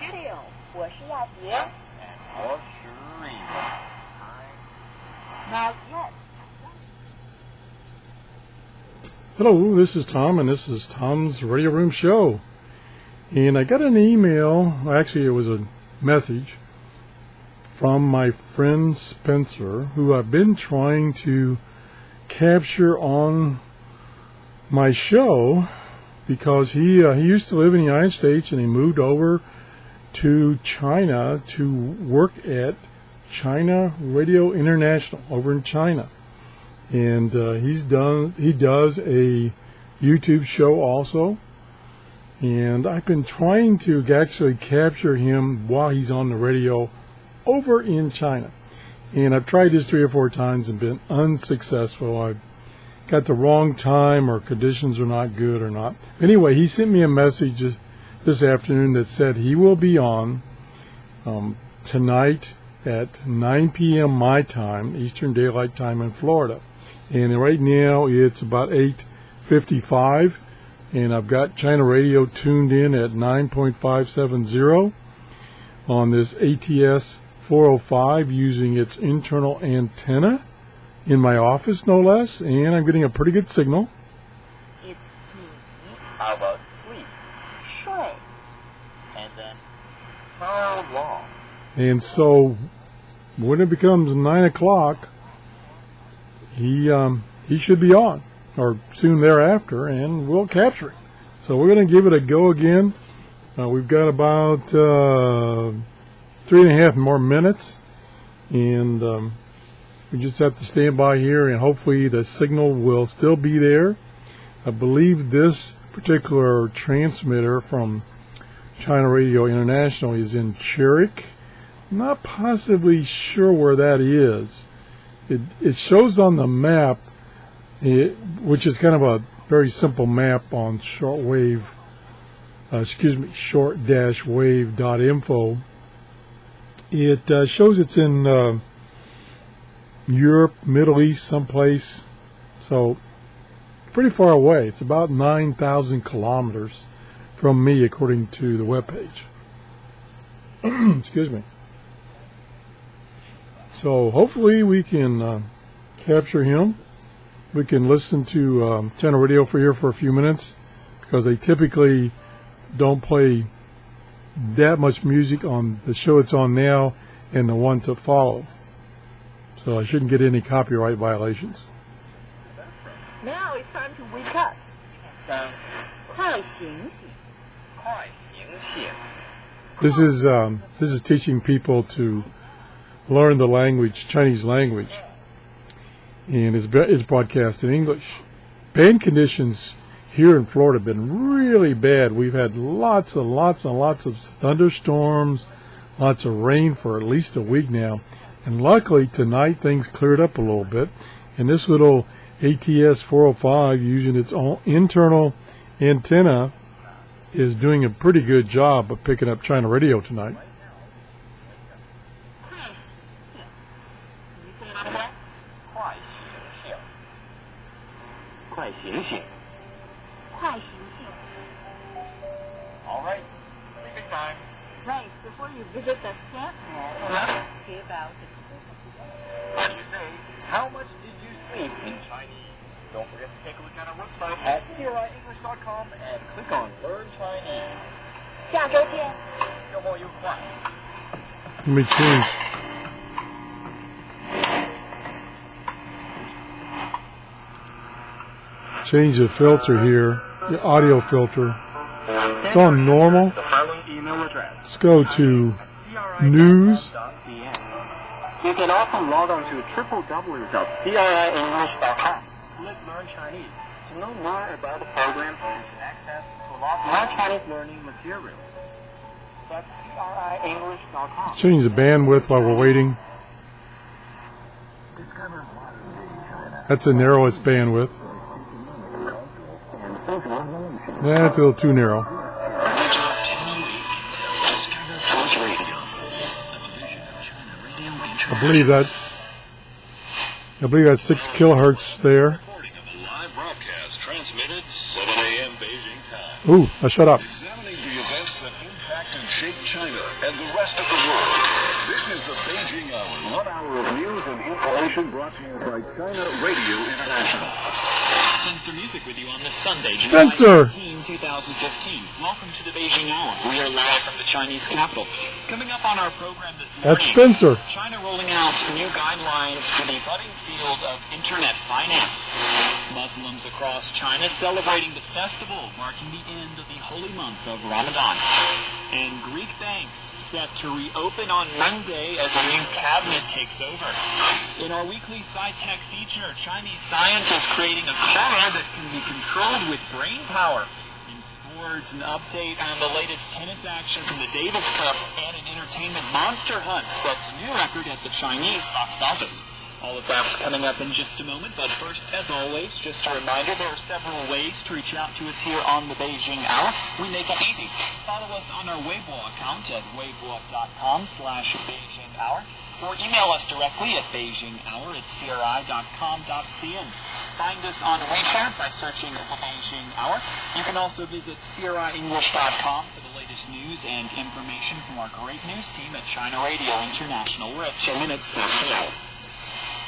Studio， 我是亚杰。我是瑞文。Not yet. Hello, this is Tom, and this is Tom's Radio Room Show. And I got an email, actually it was a message, from my friend Spencer, who I've been trying to capture on my show because he used to live in the United States and he moved over to China to work at China Radio International over in China. And he does a YouTube show also. And I've been trying to actually capture him while he's on the radio over in China. And I've tried this 3 or 4 times and been unsuccessful. I've got the wrong time or conditions are not good or not. Anyway, he sent me a message this afternoon that said he will be on tonight at 9 p.m. my time, Eastern Daylight Time in Florida. And right now it's about 8:55, and I've got China Radio tuned in at 9.570 on this ATS 405 using its internal antenna in my office, no less, and I'm getting a pretty good signal. It's me. How about sleep? 睡. And then, how long? And so when it becomes 9 o'clock, he should be on, or soon thereafter, and we'll capture him. So we're going to give it a go again. We've got about 3.5 more minutes, and we just have to stand by here, and hopefully the signal will still be there. I believe this particular transmitter from China Radio International is in Zurich. I'm not possibly sure where that is. It shows on the map, which is kind of a very simple map on short-wave.info. It shows it's in Europe, Middle East, someplace. So pretty far away. It's about 9,000 kilometers from me, according to the webpage. Excuse me. So hopefully we can capture him. We can listen to China Radio for here for a few minutes, because they typically don't play that much music on the show it's on now and the one to follow. So I shouldn't get any copyright violations. Now it's time to wake up. 快醒醒. This is teaching people to learn the language, Chinese language, and it's broadcast in English. Band conditions here in Florida have been really bad. We've had lots of thunderstorms, lots of rain for at least a week now. And luckily tonight things cleared up a little bit. And this little ATS 405 using its own internal antenna is doing a pretty good job of picking up China Radio tonight. 快醒醒. All right, sleeping time. Right, before you visit the campman, give out the What do you say? How much did you sleep in Chinese? Don't forget to take a look at our website at TRRS.com and click on Learn Chinese. 下周见. 周末愉快. Let me change. Change the filter here, the audio filter. It's on normal. The following email address. Let's go to news. You can also log on to www.trienglish.com. Click Learn Chinese to know more about the program and to access to a lot more Chinese learning material. That's trienglish.com. Change the bandwidth while we're waiting. That's the narrowest bandwidth. That's a little too narrow. I believe that's 6 kilohertz there. Ooh, shut up. Examining the events that impacted shaped China and the rest of the world. This is the Beijing Hour. 1 hour of news and information brought to you by China Radio International. Spencer Music with you on this Sunday, Spencer! July 18, 2015. Welcome to the Beijing Hour. We are live from the Chinese capital. Coming up on our program this morning, That's Spencer. China rolling out new guidelines for the budding field of internet finance. Muslims across China celebrating the festival marking the end of the holy month of Ramadan. And Greek banks set to reopen on Monday as a new cabinet takes over. In our weekly SciTech feature, Chinese scientists creating a car that can be controlled with brain power. In sports, an update on the latest tennis action from the Davis Cup, and an entertainment monster hunt sets new record at the Chinese box office. All of that's coming up in just a moment, but first, as always, just a reminder, there are several ways to reach out to us here on the Beijing Hour. We make it easy. Follow us on our Weibo account at weibo.com/Beijing Hour, or email us directly at beijinghour@cri.com.cn. Find us on WeChat by searching the Beijing Hour. You can also visit CRIEnglish.com for the latest news and information from our great news team at China Radio International. We're at 10 minutes past the hour.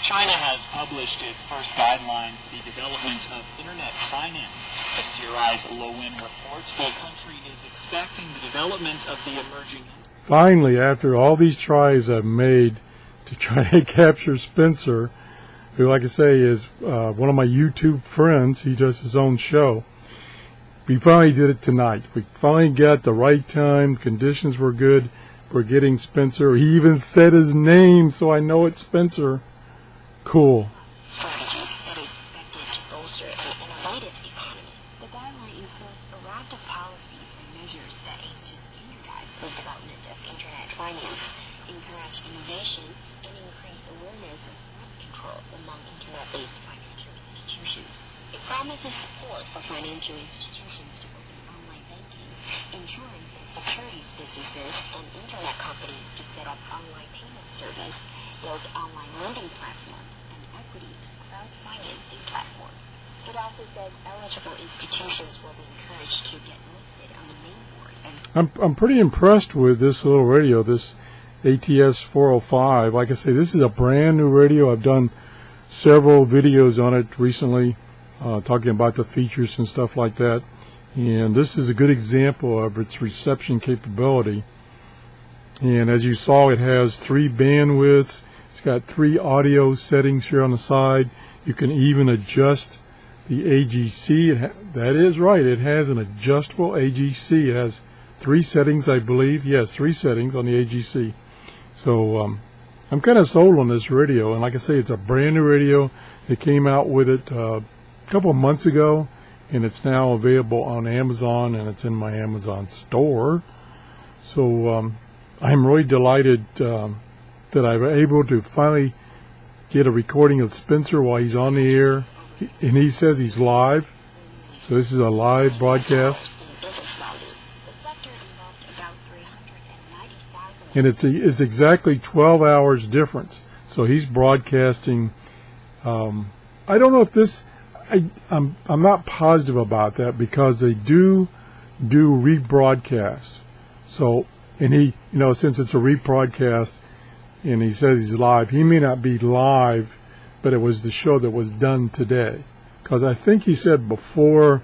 China has published its first guidelines for the development of internet finance. As CRI's Lowen reports, the country is expecting the development of the emerging... Finally, after all these tries I've made to try to capture Spencer, who, like I say, is one of my YouTube friends. He does his own show. We finally did it tonight. We finally got the right time. Conditions were good. We're getting Spencer. He even said his name, so I know it's Spencer. Cool. Strategy that is expected to bolster an innovative economy. The guideline includes a raft of policies and measures that aim to standardize the development of internet finance, encourage innovation, and increase awareness of risk control among internet-based financial institutions. It promises support for financial institutions to open online banking, insurance and securities businesses, and internet companies to set up online payment service, build online lending platforms, and equity and crowd-financing platforms. It also says eligible institutions will be encouraged to get listed on the main board. I'm pretty impressed with this little radio, this ATS 405. Like I say, this is a brand new radio. I've done several videos on it recently, talking about the features and stuff like that. And this is a good example of its reception capability. And as you saw, it has 3 bandwidths. It's got 3 audio settings here on the side. You can even adjust the AGC. That is right. It has an adjustable AGC. It has 3 settings, I believe. Yes, 3 settings on the AGC. So I'm kind of sold on this radio. And like I say, it's a brand new radio. They came out with it a couple of months ago, and it's now available on Amazon, and it's in my Amazon store. So I'm really delighted that I'm able to finally get a recording of Spencer while he's on the air, and he says he's live. So this is a live broadcast, and it's exactly 12 hours difference. So he's broadcasting. I don't know if this. I'm not positive about that, because they do rebroadcast. So, and he, since it's a rebroadcast, and he says he's live, he may not be live, but it was the show that was done today. Because I think he said before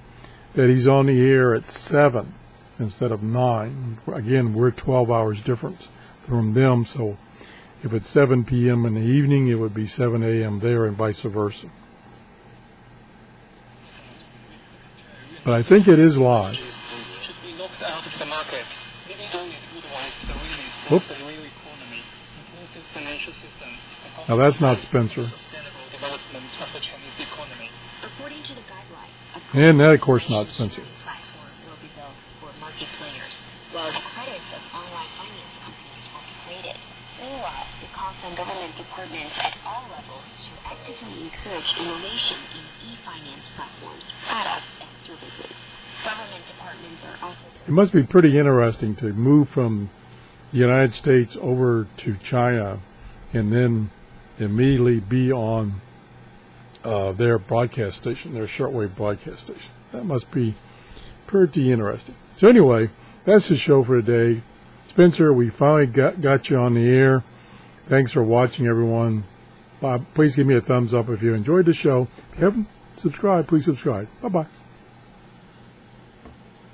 that he's on the air at 7 instead of 9. Again, we're 12 hours different from them, so if it's 7 p.m. in the evening, it would be 7 a.m. there, and vice versa. But I think it is live. Should be knocked out of the market. Maybe doing it otherwise, the really Whoop. the real economy, inclusive financial system. Now that's not Spencer. Sustainable development of the Chinese economy. According to the guideline, And that, of course, not Spencer. platform will be built for market players, while the credits of online finance companies will be created. Meanwhile, it calls on government departments at all levels to actively encourage innovation in e-finance platforms, products, and services. Government departments are also... It must be pretty interesting to move from the United States over to China and then immediately be on their broadcast station, their shortwave broadcast station. That must be pretty interesting. So anyway, that's the show for today. It's Spencer, we finally got you on the air. Thanks for watching, everyone. Please give me a thumbs up if you enjoyed the show. If you haven't subscribed, please subscribe. Bye-bye.